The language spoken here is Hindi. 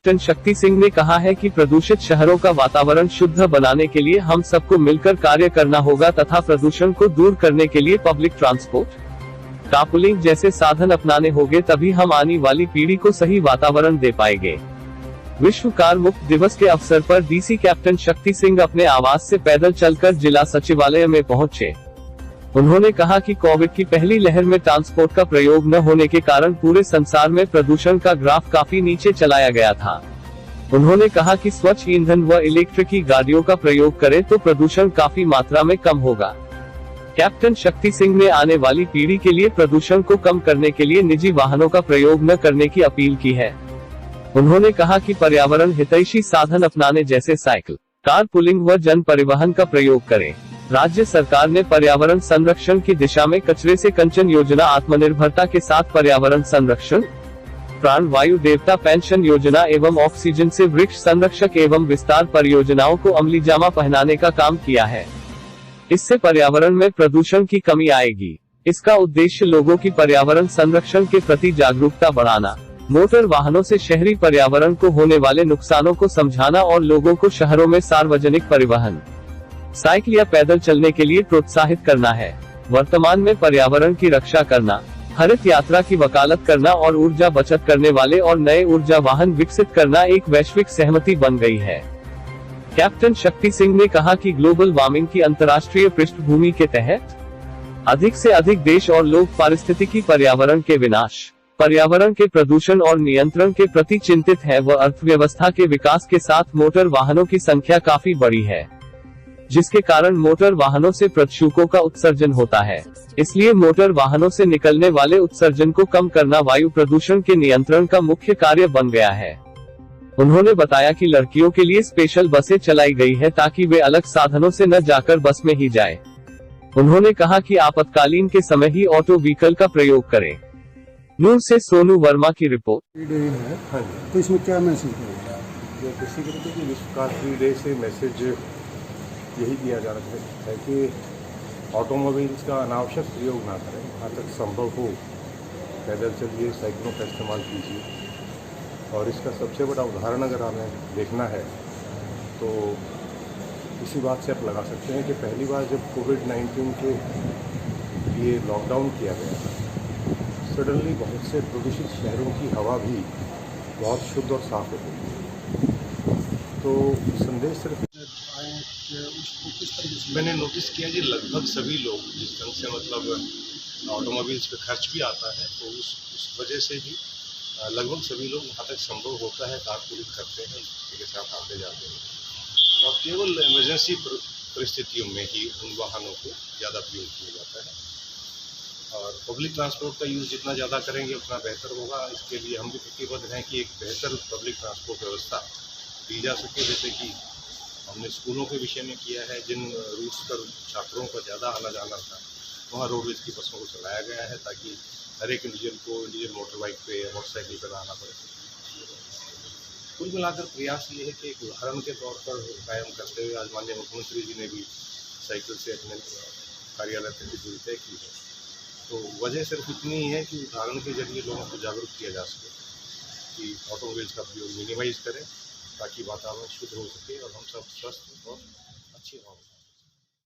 कैप्टन शक्ति सिंह ने कहा है कि प्रदूषित शहरों का वातावरण शुद्ध बनाने के लिए हम सबको मिलकर कार्य करना होगा तथा प्रदूषण को दूर करने के लिए पब्लिक ट्रांसपोर्ट, कारपूलिंग जैसे साधन अपनाने होंगे, तभी हम आने वाली पीढ़ी को सही वातावरण दे पाएंगे। विश्व कार मुक्त दिवस के अवसर पर डीसी कैप्टन शक्ति सिंह अपने आवास से पैदल चलकर जिला सचिवालय में पहुंचे। उन्होंने कहा कि कोविड की पहली लहर में ट्रांसपोर्ट का प्रयोग न होने के कारण पूरे संसार में प्रदूषण का ग्राफ काफी नीचे चलाया गया था। उन्होंने कहा कि स्वच्छ ईंधन व इलेक्ट्रिक गाड़ियों का प्रयोग करें तो प्रदूषण काफी मात्रा में कम होगा। कैप्टन शक्ति सिंह ने आने वाली पीढ़ी के लिए प्रदूषण को कम करने के लिए निजी वाहनों का प्रयोग न करने की अपील की है। उन्होंने कहा कि पर्यावरण हितैषी साधन अपनाने जैसे साइकिल, कार पुलिंग व जन परिवहन का प्रयोग करें। राज्य सरकार ने पर्यावरण संरक्षण की दिशा में कचरे से कंचन योजना, आत्मनिर्भरता के साथ पर्यावरण संरक्षण, प्राण वायु देवता पेंशन योजना एवं ऑक्सीजन से वृक्ष संरक्षक एवं विस्तार परियोजनाओं को अमली जामा पहनाने का काम किया है। इससे पर्यावरण में प्रदूषण की कमी आएगी। इसका उद्देश्य लोगों की पर्यावरण संरक्षण के प्रति जागरूकता बढ़ाना, मोटर वाहनों से शहरी पर्यावरण को होने वाले नुकसानों को समझाना और लोगों को शहरों में सार्वजनिक परिवहन, साइकिल या पैदल चलने के लिए प्रोत्साहित करना है। वर्तमान में पर्यावरण की रक्षा करना, हरित यात्रा की वकालत करना और ऊर्जा बचत करने वाले और नए ऊर्जा वाहन विकसित करना एक वैश्विक सहमति बन गई है। कैप्टन शक्ति सिंह ने कहा कि ग्लोबल वार्मिंग की अंतर्राष्ट्रीय पृष्ठभूमि के तहत अधिक से अधिक देश और लोग पारिस्थितिकी पर्यावरण के विनाश, पर्यावरण के प्रदूषण और नियंत्रण के प्रति चिंतित है व अर्थव्यवस्था के विकास के साथ मोटर वाहनों की संख्या काफी बड़ी है, जिसके कारण मोटर वाहनों से प्रदूषकों का उत्सर्जन होता है। इसलिए मोटर वाहनों से निकलने वाले उत्सर्जन को कम करना वायु प्रदूषण के नियंत्रण का मुख्य कार्य बन गया है। उन्होंने बताया कि लड़कियों के लिए स्पेशल बसें चलाई गई है ताकि वे अलग साधनों से न जाकर बस में ही जाएं। उन्होंने कहा कि आपातकालीन के समय ही ऑटो व्हीकल का प्रयोग करें। न्यूज से सोनू वर्मा की रिपोर्ट। हाँ जी, तो इसमें क्या मैसेज करेंगे? बेसिकली कि विश्व कार फ्री डे से मैसेज यही दिया जा रहा है कि ऑटोमोबाइल्स का अनावश्यक प्रयोग ना करें, जहाँ तक संभव हो पैदल चलिए, साइकिलों का इस्तेमाल कीजिए। और इसका सबसे बड़ा उदाहरण अगर हमें देखना है तो इसी बात से आप लगा सकते हैं कि पहली बार जब कोविड-19 के लिए लॉकडाउन किया गया था, सडनली बहुत से प्रदूषित शहरों की हवा भी बहुत शुद्ध और साफ हो गई। तो संदेश सिर्फ मैंने नोटिस किया कि लगभग सभी लोग जिस ढंग से मतलब ऑटोमोबाइल्स पे खर्च भी आता है, तो उस वजह से भी लगभग सभी लोग जहाँ तक संभव होता है कारपूलिंग करते हैं, के साथ आते जाते हैं। और केवल इमरजेंसी परिस्थितियों में ही उन वाहनों को ज़्यादा प्रयोग किया जाता है। और पब्लिक ट्रांसपोर्ट का यूज़ जितना ज़्यादा करेंगे उतना बेहतर होगा। इसके लिए हम भी प्रतिबद्ध हैं कि एक बेहतर पब्लिक ट्रांसपोर्ट व्यवस्था दी जा सके। जैसे कि हमने स्कूलों के विषय में किया है, जिन रूट्स पर छात्रों का ज़्यादा आना जाना था वहाँ रोडवेज की बसों को चलाया गया है ताकि हर एक इंडिविजुअल को इंडिविजुअल मोटर बाइक पे या मोटरसाइकिल पर आना पड़े। कुल मिलाकर प्रयास ये है कि एक उदाहरण के तौर पर कायम करते हुए आज माननीय मुख्यमंत्री जी ने भी साइकिल से अपने कार्यालय तक की दूरी तय की है। तो वजह सिर्फ इतनी ही है कि उदाहरण के जरिए लोगों को जागरूक किया जा सके कि ऑटोमोबाइल्स का प्रयोग मिनिमाइज करें ताकि वातावरण शुद्ध हो सके और हम सब स्वस्थ और अच्छे हों।